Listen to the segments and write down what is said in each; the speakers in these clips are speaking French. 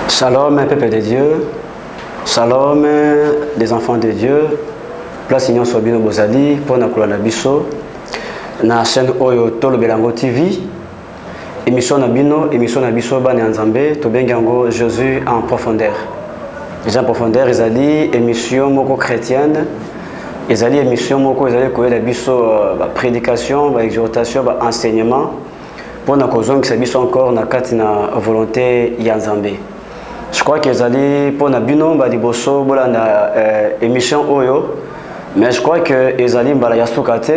Shalom, peuple de Dieu. Shalom, des enfants de Dieu. Place Union Sobino Bozali pour na kula na biso na chaîne Oyo Tolo Belango TV. Émission na biso ba na Nzambe to bengango Jésus en profondeur. Jésus en profondeur ezali émission moko chrétienne. Ezali émission moko ezali ko la biso ba prédication, ba exhortation, ba enseignement pour na kozongisa biso encore na kati na volonté ya Nzambe. Je crois que ezali pour na bino ba liboso bola na émission Oyo. Mais je crois que ezali mbala ya sukate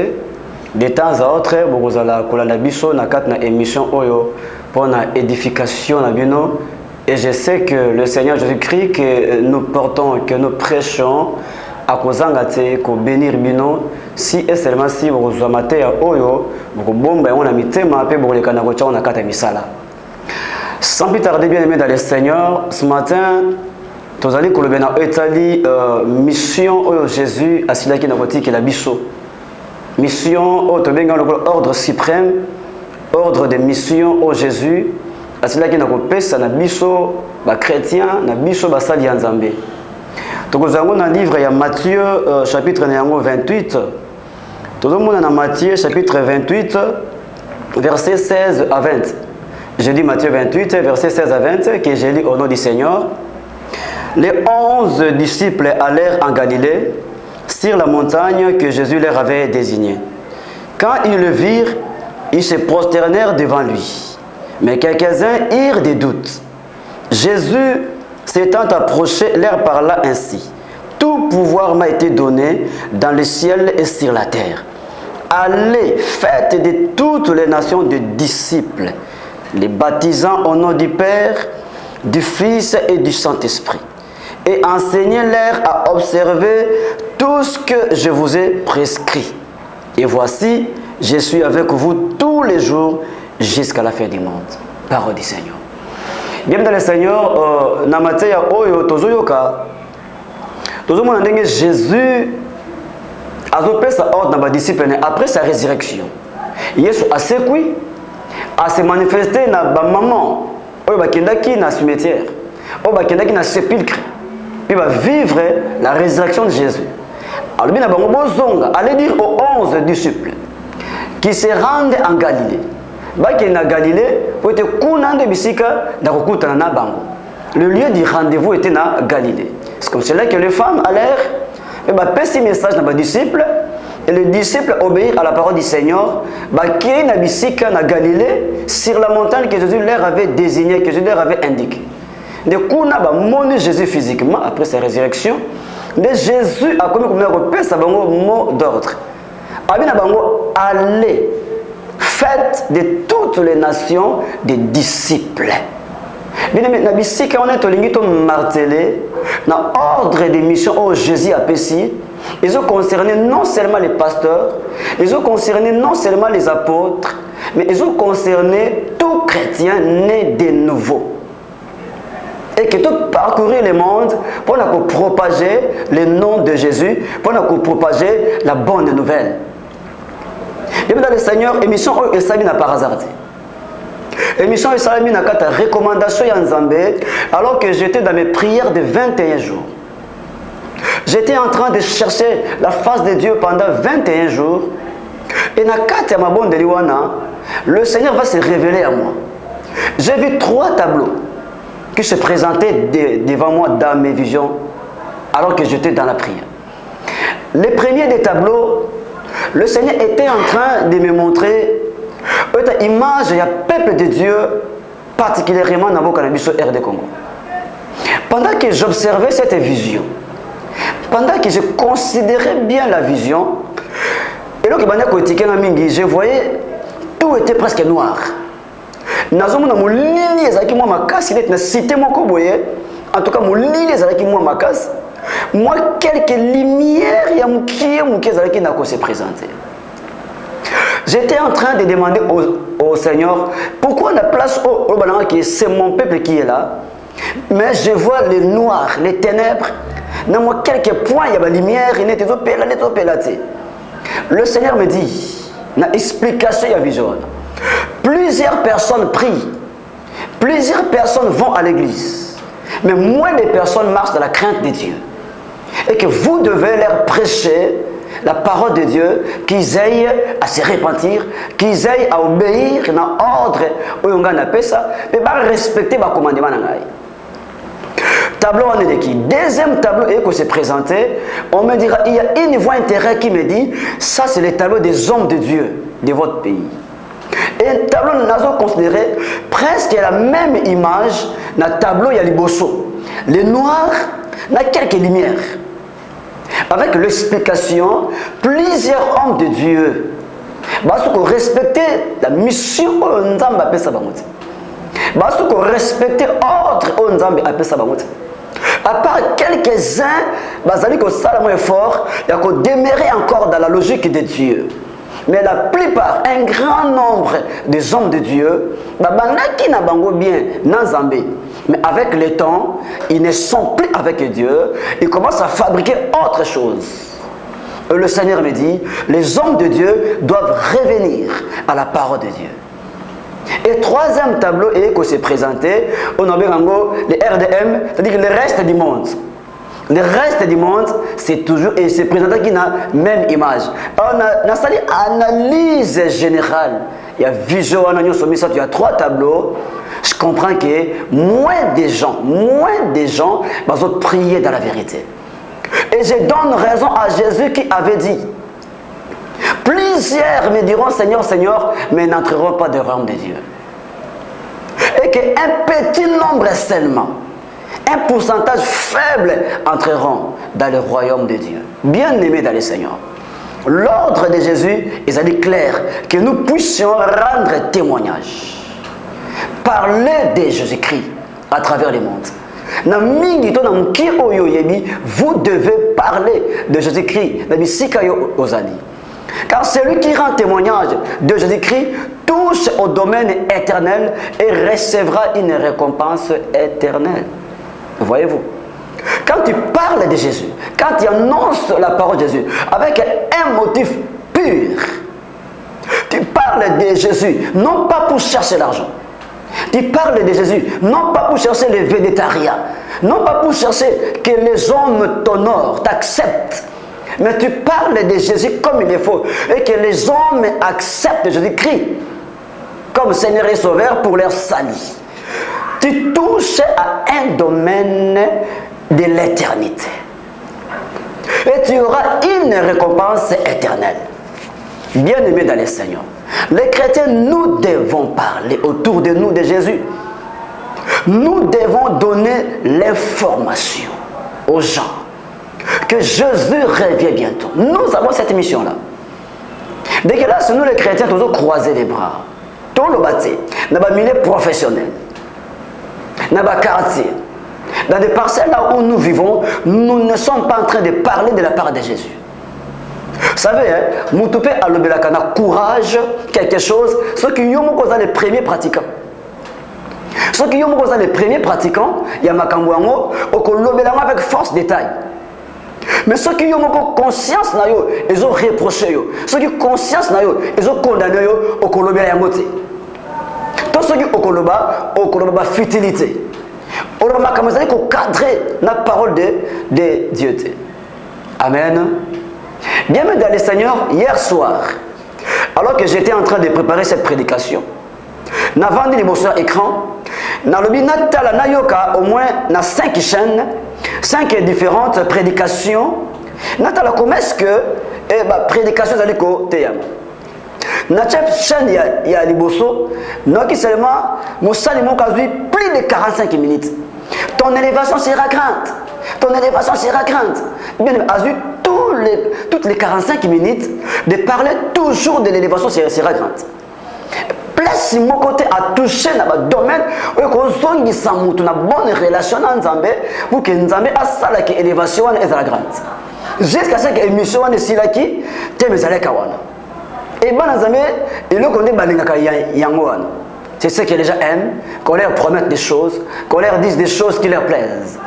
de temps à autre bokozala kolanda biso na kati na émission Oyo pour na édification na bino. Et je sais que le Seigneur Jésus-Christ que nous portons, que nous prêchons à kozangate ko bénir bino si et seulement si bokozamate ya Oyo bokobomba on a mitema pe bokolekana ko tcha na kati misala. Sans plus tarder, bien aimé dans le Seigneur, ce matin, nous allons kolobena etali mission Oyo Jésus asilaki na kotiki la biso. Mission au tobenga ordre suprême, ordre de mission au Jésus asilaki na kopesa na biso ba chrétien na biso ba sali ya Nzambe. Tokozango na livre ya Matthieu chapitre 28. Tozomona na Matthieu chapitre 28 verset 16 à 20. Je dis Matthieu 28 verset 16 à 20 que j'ai lu au nom du Seigneur. Les 11 disciples allèrent en Galilée sur la montagne que Jésus leur avait désignée. Quand ils le virent, ils se prosternèrent devant lui. Mais quelques-uns eurent des doutes. Jésus, s'étant approché, leur parla ainsi. Tout pouvoir m'a été donné dans le ciel et sur la terre. Allez, faites de toutes les nations des disciples, les baptisant au nom du Père, du Fils et du Saint-Esprit. Et enseignez-leur à observer tout ce que je vous ai prescrit. Et voici, je suis avec vous tous les jours jusqu'à la fin du monde. Parole du Seigneur. Bien dans le Seigneur, na Matthieu oyo tozoyoka, tozomona ndenge Jésus azopesa ordre na ba disciples après sa résurrection. Yesu asekwi a se manifester na ba maman oyo bakendaki na cimetière, oyo bakendaki na sépulcre. Puis va vivre la résurrection de Jésus. Alors bien bango bozonga, allez dire aux 11 disciples qui se rendent en Galilée. Baki na Galilée, pour être kunande bisika d'akokutana na bango. Le lieu du rendez-vous était na Galilée. C'est comme cela que les femmes allèrent et bah passer message na ba disciples et les disciples obéirent à la parole du Seigneur. Baki na bisika na Galilée sur la montagne que Jésus leur avait désignée, que Jésus leur avait indiqué. De kuna ba moni Jésus physiquement après sa résurrection. De Jésus a commis comme un mot d'ordre. Abina bango allez, faites de toutes les nations des disciples. Bien aimé, na bisika on est tolingi to martelé na ordre de mission au Jésus a pessi. Ils ont concerné non seulement les pasteurs, ils ont concerné non seulement les apôtres, mais ils ont concerné tout chrétien né de nouveau. Et que tout parcourir le monde pour propager le nom de Jésus, pour propager la bonne nouvelle. Et bien dans le Seigneur, émission est salina par hasard. Émission est salina kata recommandation ya Nzambe alors que j'étais dans mes prières de 21 jours. J'étais en train de chercher la face de Dieu pendant 21 jours. Et na kata ma bonne de liwana, le Seigneur va se révéler à moi. J'ai vu 3 tableaux qui se présentaient devant moi dans mes visions alors que j'étais dans la prière. Le premier des tableaux, le Seigneur était en train de me montrer une image du peuple de Dieu, particulièrement dans le RD Congo. Pendant que j'observais cette vision, pendant que je considérais bien la vision, et donc je voyais tout était presque noir. Nazomona molili ezaki mwa makasi net na cité moko boye en tout cas molili ezaki mwa makasi moi quelques lumières ya mukie ezaki na ko se présenter. J'étais en train de demander au Seigneur pourquoi la place au banana qui c'est mon peuple qui est là mais je vois le noir les ténèbres na moi quelques points ya ba lumière net ezopela le Seigneur me dit na explication ya vision. Plusieurs personnes prient. Plusieurs personnes vont à l'église. mais moins de personnes marchent dans la crainte de Dieu. Et que vous devez leur prêcher la parole de Dieu, qu'ils aillent à se repentir, qu'ils aillent à obéir dans l'ordre où on a fait ça, mais pas respecter le commandement. Tableau on est de qui? Deuxième tableau et que c'est présenté, on me dira, il y a une voix intérieure qui me dit, ça c'est le tableau des hommes de Dieu de votre pays. Et le tableau nous avons considéré presque la même image dans le tableau il y a les bossos. Les noirs, il y a quelques lumières. Avec l'explication, plusieurs hommes de Dieu parce qu'on respectait la mission de Nzambe appelle ça bamote. Parce qu'on respectait l'ordre de Nzambe appelle ça bamote. À part quelques-uns, basali ko sala mo effort, il y a qu'on demeurer encore dans la logique de Dieu. Mais la plupart, un grand nombre des hommes de Dieu, qui n'a pas bien Nzambe. Mais avec le temps, ils ne sont plus avec Dieu, ils commencent à fabriquer autre chose. Et le Seigneur me dit, les hommes de Dieu doivent revenir à la parole de Dieu. Et troisième tableau est que c'est présenté, on a bien les RDM, c'est-à-dire le reste du monde. Le reste du monde, c'est toujours, et c'est présenté qui n'a même image. On a une analyse générale. Il y a vision, il y a trois tableaux. Je comprends que moins de gens vont prier dans la vérité. Et je donne raison à Jésus qui avait dit, plusieurs me diront Seigneur, Seigneur, mais n'entreront pas dans le royaume de Dieu. Et qu'un petit nombre seulement, un pourcentage faible entreront dans le royaume de Dieu. Bien-aimés dans le Seigneur. L'ordre de Jésus est clair, que nous puissions rendre témoignage. Parler de Jésus-Christ à travers le monde. Vous devez parler de Jésus-Christ. Car celui qui rend témoignage de Jésus-Christ touche au domaine éternel et recevra une récompense éternelle. Voyez-vous? Quand tu parles de Jésus, quand tu annonces la parole de Jésus avec un motif pur, tu parles de Jésus non pas pour chercher l'argent. Tu parles de Jésus non pas pour chercher le végétariat, non pas pour chercher que les hommes t'honorent, t'acceptent, mais tu parles de Jésus comme il est faut et que les hommes acceptent Jésus-Christ comme Seigneur et Sauveur pour leur salut. Tu touches à un domaine de l'éternité et tu auras une récompense éternelle. Bien-aimés dans le Seigneur, les chrétiens, nous devons parler autour de nous de Jésus. Nous devons donner l'information aux gens que Jésus revient bientôt. Nous avons cette mission-là. Dès que là, nous les chrétiens, nous devons croiser les bras. Tout le bâti, dans les milieux professionnels, dans les quartiers, dans des parcelles là où nous vivons, nous ne sommes pas en train de parler de la part de Jésus. Vous savez, Moutoupe a le belakana courage, quelque chose, ceux qui ont les premiers pratiquants. Ceux qui ont les premiers pratiquants, il y a Makambouango, avec force détail. Mais ceux qui ont conscience, ils ont reproché. Ceux qui ont conscience, ils ont condamné au Koloba Yamote. Tous ceux qui ont Koloba futilité. On a cadré la parole de Dieu. Amen. Bienvenue dans le Seigneur, hier soir, alors que j'étais en train de préparer cette prédication, n'a vendu l'émotion écran, n'a le binatala nayoka au moins na 5 chaînes, 5 différentes prédications, n'a la commerce que prédication d'aliko teyam. Na chaîne il y a liboso, non qui seulement Moussali Moukazui plus de 45 minutes. Ton élévation sera grande. Ton élévation sera grande. Bien, Azu, toutes les 45 minutes, de parler toujours de l'élévation sera grande. Place mon côté à toucher dans le domaine où on a une bonne relation avec Nzambe pour que Nzambe a ça que l'élévation est grande. Jusqu'à ce que l'émission est là qui te met à l'ékawana. Et bien Nzambe, il le connaît balingaka yangoana. C'est ce que les gens aiment, qu'on leur promette des choses, qu'on leur dise des choses qui leur plaisent.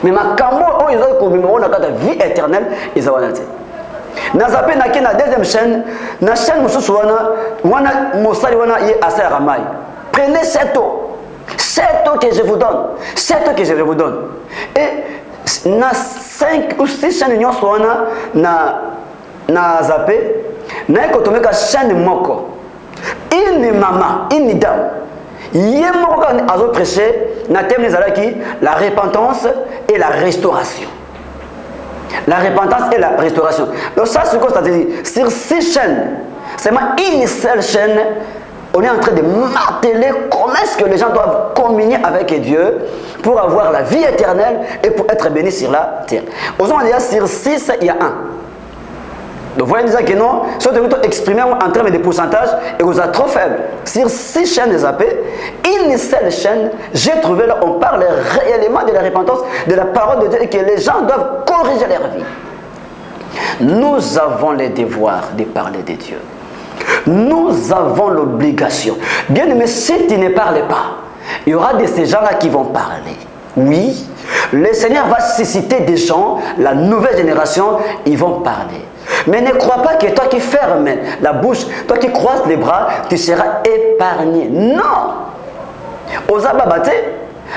Mais ma kambo ils ont commémoré la vie éternelle ils ont été. Nazape na kena deuxième chaîne, na chaîne mususu wana mosali wana ye asa ramai. Prenez 7 ans. C'est toi que je vous donne. C'est toi que je vous donne. Et na 5 ou 6 chaînes d'union soit na zappé, na ekotomé ka chaîne moko. Une maman, une dame. Yemoko azo prêcher na thème qui la repentance et la restauration. La repentance et la restauration. Donc ça c'est quoi ça dit sur 6 chaînes, c'est une seule chaîne. On est en train de marteler comment est-ce que les gens doivent communier avec Dieu pour avoir la vie éternelle et pour être bénis sur la terre. Osons dire sur 6, il y a 1. Donc vous voyez déjà que non, si on doit exprimer en termes de pourcentage, et vous êtes trop faible. Sur 6 chaînes zappées, une seule chaîne, j'ai trouvé là, on parle réellement de la repentance, de la parole de Dieu et que les gens doivent corriger leur vie. Nous avons le devoir de parler de Dieu. Nous avons l'obligation. Bien aimé, si tu ne parles pas, il y aura de ces gens-là qui vont parler. Oui, le Seigneur va susciter des gens, la nouvelle génération, ils vont parler. Mais ne crois pas que toi qui fermes la bouche, toi qui croises les bras, tu seras épargné. Non! Aux ababate,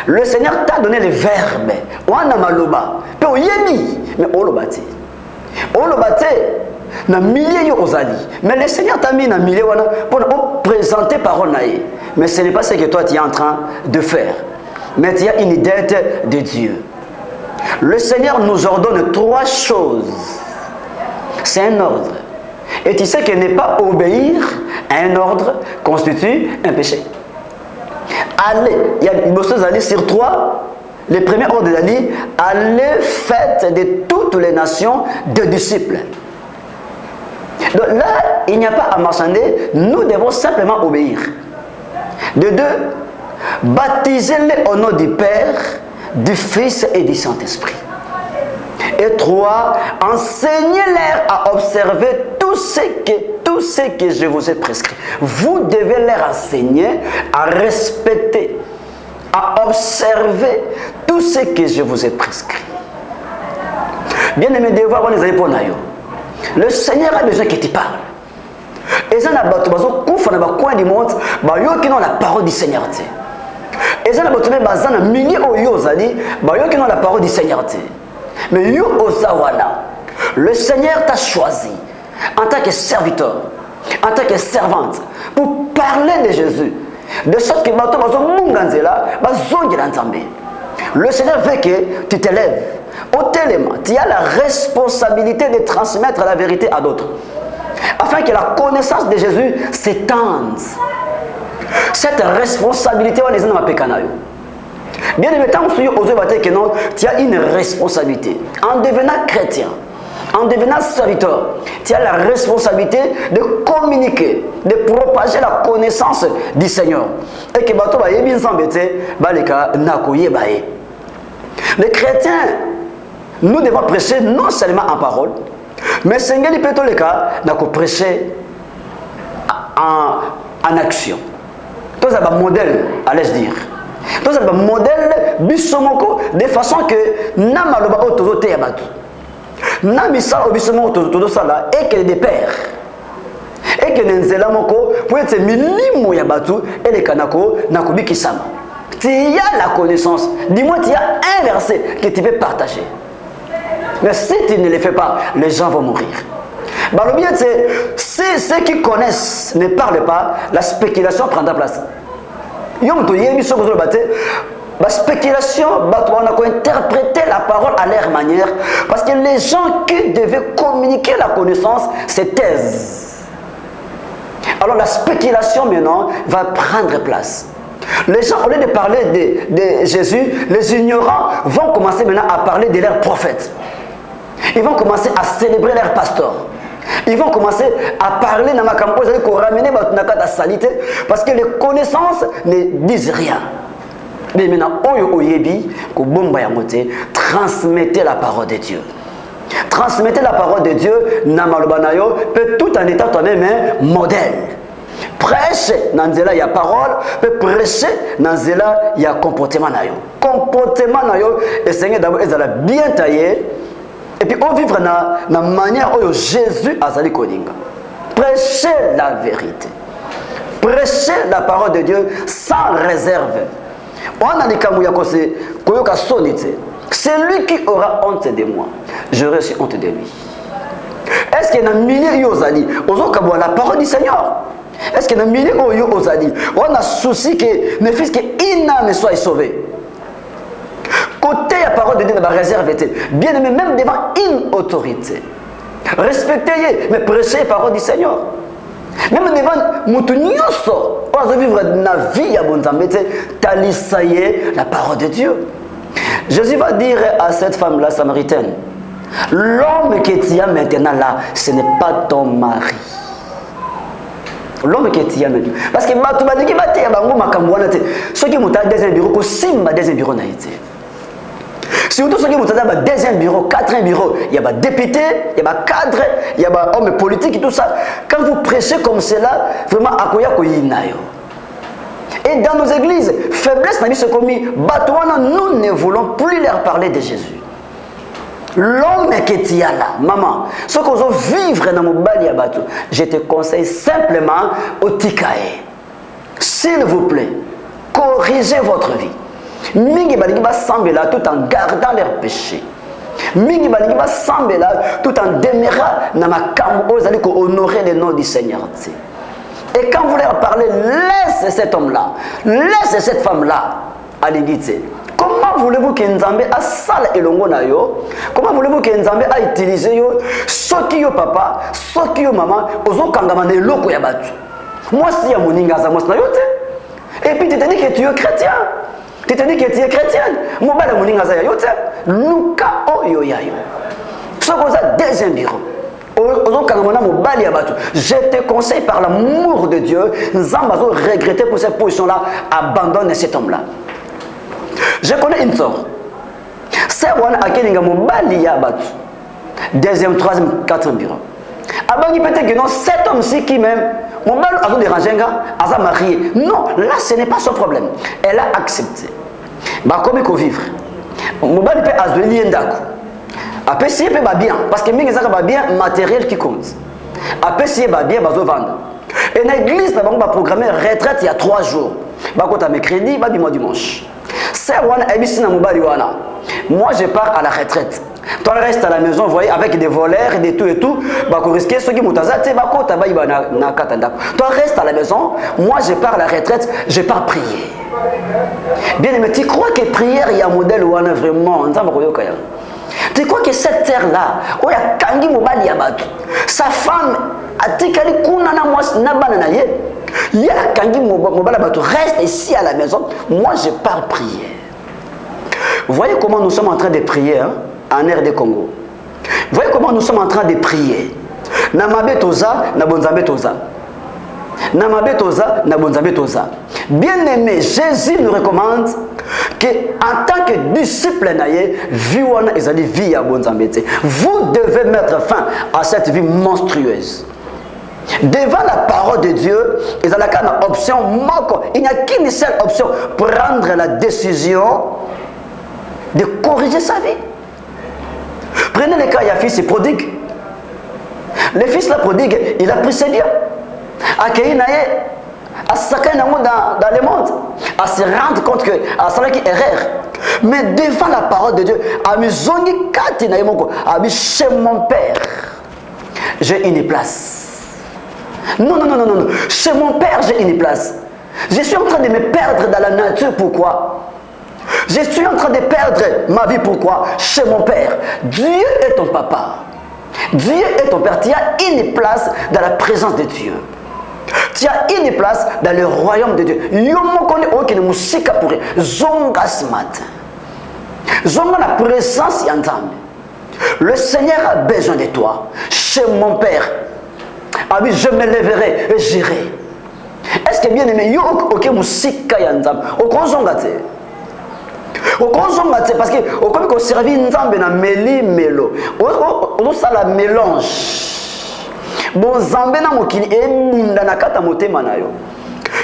le Seigneur t'a donné les verbes. Wana maloba. Pe oyebi, mais olobate. Olobate. Na milliers yo ozali. Mais le Seigneur t'a mis na milliers wana pour présenter parole naïe. Mais ce n'est pas ce que toi tu es en train de faire. Mais tu as une dette de Dieu. Le Seigneur nous ordonne 3 choses. C'est un ordre. Et tu sais que ne pas obéir à un ordre constitue un péché. Allez, il y a une chose à dire sur 3. Le premier ordre est dit, allez faites de toutes les nations des disciples. Donc là, il n'y a pas à marchander, nous devons simplement obéir. De 2, baptisez-les au nom du Père, du Fils et du Saint-Esprit. Et 3, enseignez-leur à observer tout ce que je vous ai prescrit. Vous devez leur enseigner à respecter, à observer tout ce que je vous ai prescrit. Bien aimé, devoir on les a pour nayo. Le Seigneur a besoin que tu parles. Et ça n'a pas tout dans le coin du monde, qui ont la parole du Seigneur. Et ça n'a pas tout dans le milieu où qui ont la parole du Seigneur. Mais yo ozawana, le Seigneur t'a choisi en tant que serviteur, en tant que servante, pour parler de Jésus. De sorte que le Seigneur veut que tu t'élèves. Tu as la responsabilité de transmettre la vérité à d'autres. Afin que la connaissance de Jésus s'étende. Cette responsabilité, on les a dans ma pécanayo. Bien aimé, tu as une responsabilité. En devenant chrétien, en devenant serviteur, tu as la responsabilité de communiquer, de propager la connaissance du Seigneur. Et que les chrétiens, nous devons prêcher non seulement en parole, mais Seigneur peut le cas, nous prêcher en action. Tout ça un modèle, allais-je dire. Tout ça un modèle bisomoko de façon que namaloba autoroute ya batu. Namisa obisomoko autoroute sala et que des pères. Et que nenzela moko pour être milimo ya batu et les kanako nakubikisama. Tu as la connaissance. Dis-moi, tu as un verset que tu peux partager. Mais si tu ne le fais pas, les gens vont mourir. Bah, le bien, c'est si ceux qui connaissent ne parlent pas, la spéculation prendra place. La spéculation, on a interprété la parole à leur manière. Parce que les gens qui devaient communiquer la connaissance se taisent. Alors la spéculation maintenant va prendre place. Les gens, au lieu de parler de Jésus, les ignorants vont commencer maintenant à parler de leurs prophètes. Ils vont commencer à célébrer leurs pasteurs. Ils vont commencer à parler dans ma campagne parce que les connaissances ne disent rien. Mais maintenant, transmettez la parole de Dieu. Transmettez la parole de Dieu, peut tout en étant toi-même un modèle. Prêche dans zela ya parole, peut prêcher dans zela ya comportement nayo. Comportement nayo, et Seigneur d'abord ezala bien taillé. Et puis on vivre dans la manière où Jésus a sali kodinga. Prêchez la vérité. Prêchez la parole de Dieu sans réserve. On a des kamouya koyoka sonite. C'est lui qui aura honte de moi. J'aurai aussi honte de lui. Est-ce qu'il y a un millier yozali? Ozoka la parole du Seigneur. Est-ce qu'il y a un millier yozali? On a souci que ne fils qu'une âme soit sauvée. Côté la parole de Dieu va réserver. Bien aimé, même devant une autorité. Respectez, mais prêchez la parole du Seigneur. Même devant Moutounioso, on va vivre la vie à Bonzambé, talisaye la parole de Dieu. Jésus va dire à cette femme-là, samaritaine, l'homme que tu as maintenant là, ce n'est pas ton mari. L'homme que tu as maintenant. Parce que tu vas dire que tu as ceux qui ont un deuxième bureau, simba deuxième bureau n'a été. Surtout ceux qui ont un deuxième bureau, quatrième bureau, il y a des députés, il y a des cadres, il y a des hommes politiques et tout ça. Quand vous prêchez comme cela, vraiment, akoya koyinayo. Et dans nos églises, faiblesse n'a pas commis. Nous ne voulons plus leur parler de Jésus. L'homme qui est là, maman, ce qu'on veut vivre dans mon bali à je te conseille simplement au tikae. S'il vous plaît, corrigez votre vie. Mingi balingi semble là tout en gardant leurs péchés. Mingi balingi semble là tout en demeurant dans ma cambo, vous allez honorer le nom du Seigneur. Et quand vous leur parlez, laisse cet homme-là, laisse cette femme-là à l'église. Comment voulez-vous que Nzambe a sale elongo na yo? Comment voulez-vous que Nzambe a utilisé yo? Soki yo papa, soki yo maman, ozo kangama ne loko ya batu. Moi si ya moninga za mos na yo te. Et puis tu te dis que tu es chrétien. Tu te dis que tu es chrétienne. Mo bala moninga za yo te. Luka o yo ya yo. Soko za deuxième bureau. Je te conseille par l'amour de Dieu, Nzambazo regretter pour cette position-là, abandonne cet homme-là. Je connais une sœur. C'est one à qui mobali yabatu. Deuxième, troisième, quatrième bureau. Abangi peut-être que non, cet homme-ci qui même, mon bal a dérangé un gars, a marié. Non, là ce n'est pas son problème. Elle a accepté. Bah comme il faut vivre. Mon bal peut azueli ndako. Après, si c'est bien, parce que les gens ont bien matériel qui compte. Après, si c'est bien, ils vont vendre. Et dans l'église, ils vont programmer retraite il y a 3 jours. Ils vont mercredi, ils vont dimanche. Moi, je pars à la retraite. Toi, tu restes à la maison, vous voyez, avec des voleurs, des tout et tout. Tu risques ceux qui m'ont dit, toi, reste à la maison. Moi, je pars à la retraite, je pars prier. Bien aimé, tu crois que prière, il y a un modèle où on a vraiment. Tu crois que cette terre-là, où il y a Kangi Mobali Yabatu, sa femme a tikali kunana nabanana ye, il y a Kangi Mobali Yabatu, reste ici à la maison, moi je pars prier. Vous voyez comment nous sommes en train de prier hein, en RD Congo. Vous voyez comment nous sommes en train de prier. Namabe toza, nabonzabe toza. Namabe toza, nabonzabe toza. Bien aimé, Jésus nous recommande que en tant que disciple vous devez mettre fin à cette vie monstrueuse. Devant la parole de Dieu, il y a une option. Il n'y a qu'une seule option, prendre la décision de corriger sa vie. Prenez le cas, il y a un fils prodigue. Le fils là prodigue, il a pris ses biens. À chacun dans le monde, à se rendre compte que à cela qui erreur. Mais devant la parole de Dieu, à chez mon père, j'ai une place. Non. Chez mon père, j'ai une place. Je suis en train de me perdre dans la nature. Pourquoi? Je suis en train de perdre ma vie. Pourquoi? Chez mon père. Dieu est ton papa. Dieu est ton père. Tu as une place dans la présence de Dieu. Tu as une place dans le royaume de Dieu. Zonga ce matin. Zonga la présence yantame. Le Seigneur a besoin de toi. Chez mon Père. Ah oui, je me lèverai et j'irai. Est-ce que bien aimé, yo ok musika yantame. Okonzonga te. Okonzonga te parce que okomi ko servir nzambe na meli melo. O ça la mélange. Bon zambé na mokili e munda na kata motema na yo.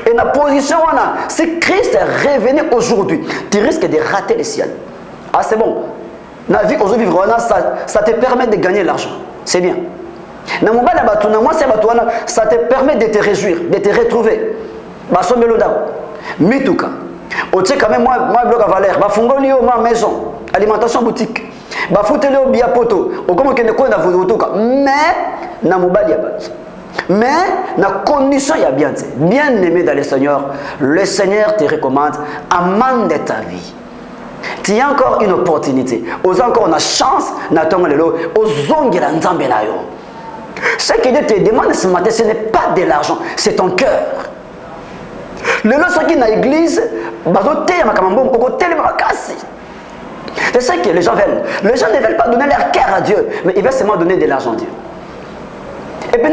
Et la position wana, si Christ est revenu aujourd'hui, tu risques de rater le ciel. Ah c'est bon. La vie aujourd'hui vivre ça te permet de gagner l'argent. C'est bien. Na mobala batu na moi c'est batu wana, ça te permet de te réjouir, de te retrouver. Basombelo da. Mituka. au quand même moi bloc à valeur ba fungoli au ma maison alimentation boutique ba fouteli au bia poto au comme que ne ko na votoka mais na mobali ya bato mais na condition ya bien aimé dans le Seigneur te recommande amende ta vie. Tu as encore une opportunité, aux encore une chance na tonga lelo ozongela nzambe na yo. Ce que Dieu te demande ce matin, ce n'est pas de l'argent, c'est ton cœur. Le lorsqu'il qui dans l'église, c'est ça que les gens veulent. Les gens ne veulent pas donner leur cœur à Dieu, mais ils veulent seulement donner de l'argent à Dieu. Et puis,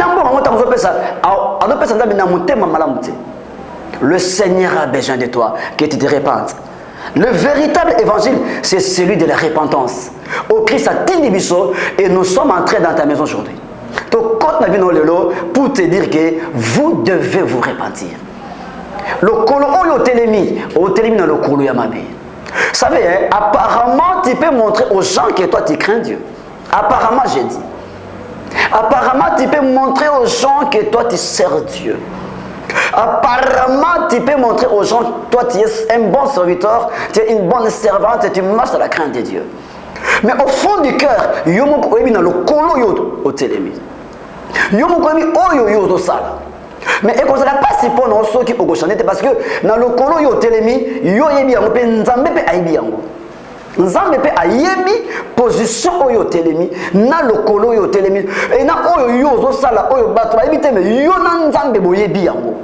le Seigneur a besoin de toi, que tu te répandes. Le véritable évangile, c'est celui de la repentance. Au Christ a Tindibiso, et nous sommes entrés dans ta maison aujourd'hui. Pour te dire que vous devez vous repentir. Le colo au télémi dans le colo yamabe. Vous savez, hein, apparemment, tu peux montrer aux gens que toi tu crains Dieu. Apparemment, j'ai dit. Apparemment, tu peux montrer aux gens que toi tu sers Dieu. Apparemment, tu peux montrer aux gens que toi tu es un bon serviteur, tu es une bonne servante et tu marches dans la crainte de Dieu. Mais au fond du cœur, il y a le colo au télémi. Il y a le sala. Mais il ne pas si pour nous ceux qui ont chanté parce que dans le colo yo télémi, yo yebi yango pe nzambe pe aibi yango. Nzambe pe ayebi position oyo télémi na le colo yo télémi et na oyo yo zo sala oyo bato aibi te mais yo na nzambe boyebi yango.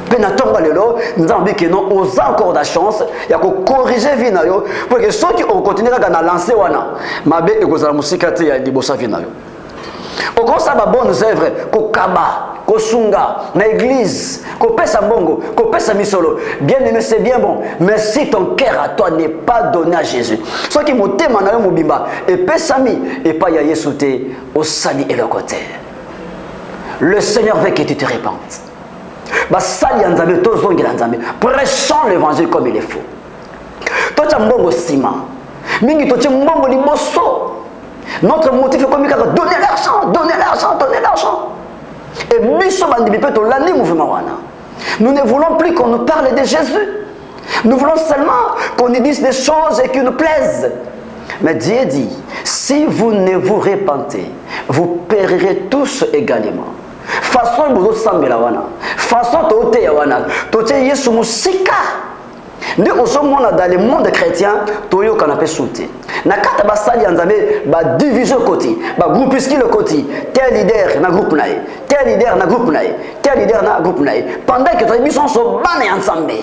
Pe na tonga lelo nzambe ke non aux encore la chance ya ko corriger vie na yo pour que ceux qui ont continué à lancer wana mabe e kozala musika te ya libosa vie na yo. Au grand ça va bonnes œuvres ko kaba ko sunga na église ko pesa mbongo ko pesa misolo bien aimé c'est bien bon mais si ton cœur à toi n'est pas donné à Jésus soit qui motema na yo mobimba et pesami et pas ya Yesu te au sali et le côté le Seigneur veut que tu te répandes ba sali nzambe to zongela nzambe prêchons l'évangile comme il est faux to cha mbongo sima mingi to cha mbongo liboso. Notre motif est comme donner l'argent, donner l'argent, donner l'argent. Et nous ne voulons plus qu'on nous parle de Jésus. Nous voulons seulement qu'on nous dise des choses qui nous plaisent. Mais Dieu dit, si vous ne vous repentez, vous périrez tous également. Façon vous sambela wana, façon tote ya wana, tote Yesu musika. Nous sommes dans le monde chrétien, toyo kanapé sauté. Na kata basali yanzambe ba division côté, ba groupuscule côté, tel leader na groupe nae, tel leader na groupe nae, tel leader na groupe nae. Pendant que les missions sont bannées ensemble,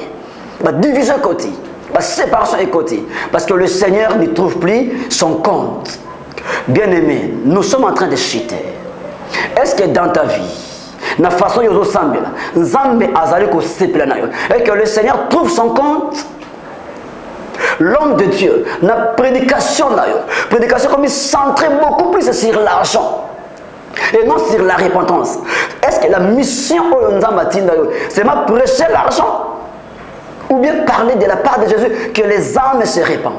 ba division côté, ba séparation et côté, parce que le Seigneur ne trouve plus son compte. Bien-aimé, nous sommes en train de chuter. Est-ce que dans ta vie na façon yozo sambela nzambe azali ko sepela na yo et que le Seigneur trouve son compte? L'homme de Dieu na prédication na yo prédication comme il centrait beaucoup plus sur l'argent et non sur la repentance. Est-ce que la mission oyo nzamba tinda yo c'est ma prêcher l'argent ou bien parler de la part de Jésus que les âmes se répandent?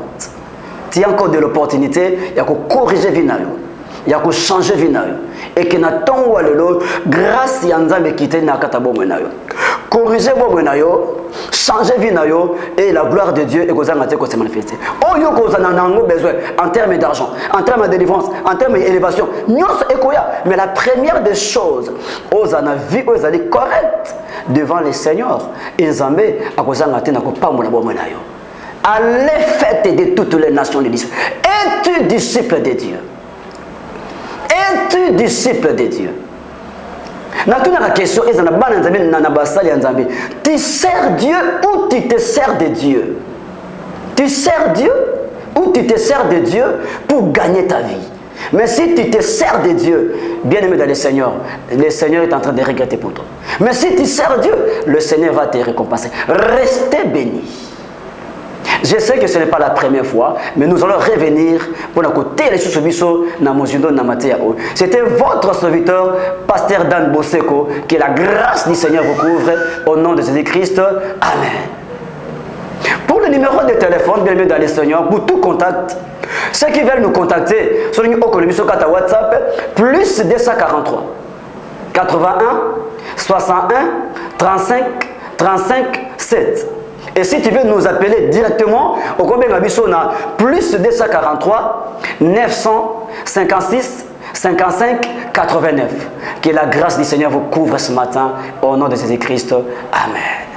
Tu as encore de l'opportunité, il y a que corriger vie na yo, il y a que changer vie na yo et que na tongo lelo grâce ya nzambe kité na kata bomwe na yo corriger bomwe na yo changer vie na yo et la gloire de Dieu et kozanga te ko se manifester oyo kozana nango besoin en termes d'argent, en termes de délivrance, en termes d'élévation nyos ekoya. Mais la première des choses ozana vie ozali correct devant le Seigneur et nzambe akozanga te na ko pambola bomwe na yo. Allez faites de toutes les nations les disciples. Es-tu disciple de Dieu? Es-tu disciple de Dieu? La question est tu sers Dieu ou tu te sers de Dieu? Tu sers Dieu ou tu te sers de Dieu pour gagner ta vie? Mais si tu te sers de Dieu, bien aimé dans le Seigneur est en train de regretter pour toi. Mais si tu sers Dieu, le Seigneur va te récompenser. Restez bénis. Je sais que ce n'est pas la première fois, mais nous allons revenir pour la côté les sous-biso na mozindo na matéa. C'était votre serviteur, pasteur Dan Boseko, que la grâce du Seigneur vous couvre au nom de Jésus-Christ. Amen. Pour le numéro de téléphone, bien aimé dans le Seigneur, pour tout contact, ceux qui veulent nous contacter sur le numéro de WhatsApp, plus 243 81 61 35 35 7. Et si tu veux nous appeler directement, au combien on a plus 243 956 55 89. Que la grâce du Seigneur vous couvre ce matin au nom de Jésus-Christ. Amen.